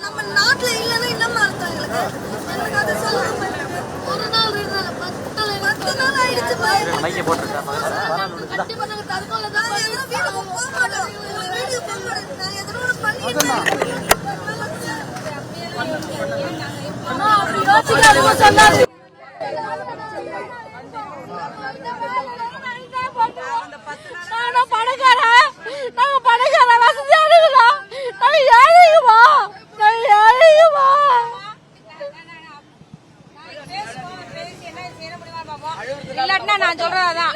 நம்ம நாட்டுல இல்லன்னா என்னமா அர்த்தம் எங்களுக்கு? எனக்கு அது சொல்லுங்க. ஒரு நாள் இருந்தால 10 நாள் ஆயிடுச்சு பாரு. மைக்கே போட்டுருக்கா கண்டிப்பா நாங்க தற்கொலை தான் வீட்டுக்கு போக மாட்டோம். வீட்டுக்கு போக மாட்டோம். நான் எதனா ஒண்ணு பண்ணிட்டேன். அப்படி யோசிக்காதீங்க சொன்னாரு. இல்லாட்டினா நான் சொல்றதான்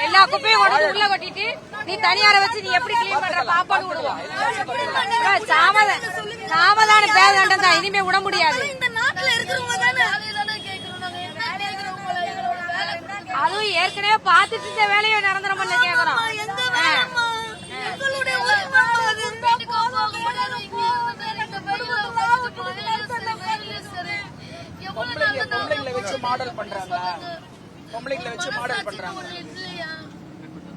எல்லா குப்பையும் கொண்டு உள்ள கொட்டிட்டு நீ தனியார வச்சு நீ எப்படி கிளீன் பண்ற பாப்பாடு விடுவோம். சாமதான பேதண்டம் தான் இனிமே விட முடியாது. இந்த நாட்டுல இருக்கிறவங்க தானே அதுவும் ஏற்கனவே பாத்துட்டு இந்த வேலையை நிரந்தரம் பண்ண கேக்குறோம். எங்களுடைய பொம்பளைங்களை வச்சு மாடல் பண்றாங்க. பொம்பளைங்களை வச்சு மாடல் பண்றாங்க.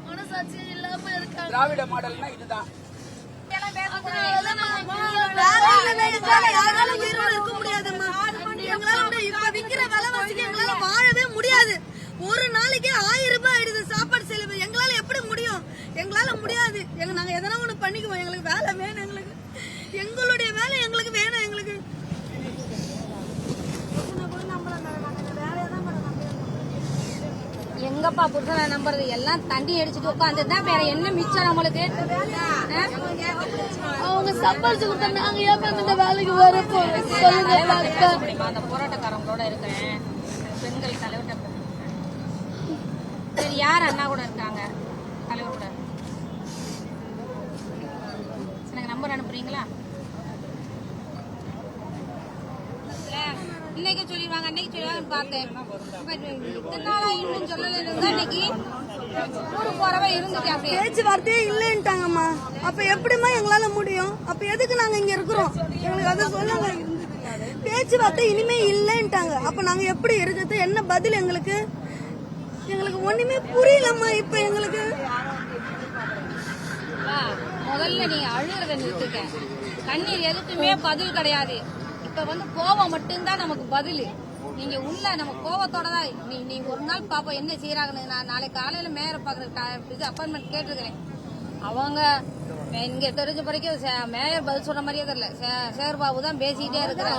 மனசாட்சி இல்லாம இருக்காங்க. திராவிட மாடல்னா இதுதான். யாராலும் உயிரோட இருக்க முடியாதும்மா. எங்களால இப்ப விக்கிற விலைவாசிக்கு எங்களால வாழவே முடியாது. ஒரு நாளைக்கு 1000 ரூபாய் ஆயிடுது சாப்பாடு செலவு. எங்களால எப்படி முடியும்? எங்களால முடியாது. நாங்க எதனா ஒண்ணு பண்ணிக்குவோம். எங்களுக்கு வேலை வேணும். எங்களுக்கு எங்களுடைய வேலை எங்களுக்கு வேணும். எங்களுக்கு எங்கப்பா புருஷனை நம்புறது எல்லாம் தண்ணி அடிச்சுட்டு உட்காந்துதான் வேற என்ன மிச்சம் நம்மளுக்கு? அவங்க சம்பாதிச்சு கொடுத்தாங்க. நாங்க ஏன் இந்த வேலைக்கு வரப்போ அந்த போராட்டக்காரங்களோட இருக்கிறேன். பெண்கள் தலைவர்கிட்ட சரி யார் அண்ணா கூட இருக்காங்க தலைவர் கூட? எனக்கு நம்பர் அனுப்புறீங்களா? இன்னைக்கு சொல்லிடுவாங்க அன்னைக்கு சொல்லிடுவாங்க பார்த்தேன். இத்தனை நாளா இன்னும் சொல்லல இருந்தா இன்னைக்கு ஊருக்கு போறவ இருந்துட்டு அப்படியே பேச்சுவார்த்தையே இல்லைன்ட்டாங்கம்மா. அப்ப எப்படிமா எங்களால முடியும்? அப்ப எதுக்கு நாங்க இங்க இருக்கிறோம்? எங்களுக்கு அதை சொல்லுங்க. பேச்சுவார்த்தை இனிமே இல்லைன்ட்டாங்க. அப்ப நாங்க எப்படி இருக்கிறது? என்ன பதில் எங்களுக்கு? எங்களுக்கு ஒண்ணுமே புரியலம்மா. இப்ப எங்களுக்கு முதல்ல நீங்க அழுகிறத நிறுத்துக்க. கண்ணீர் எதுக்குமே பதில் கிடையாது. இப்ப கோவம் மட்டும்தான் நமக்கு பதில். நீங்க உள்ள நம்ம கோவத்தோட தான் நீ ஒரு நாள் பாப்போம் என்ன செய்யறாங்கன்னு. நான் நாளைக்கு காலையில மேயரை பாக்குறதுக்கு அப்பாயின்மெண்ட் கேட்டிருக்கிறேன். அவங்க இங்க தெரிஞ்ச வரைக்கும் மேயர் பதில் சொல்ற மாதிரியே தெரியல. சேகர்பாபு தான் பேசிக்கிட்டே இருக்கிறார்.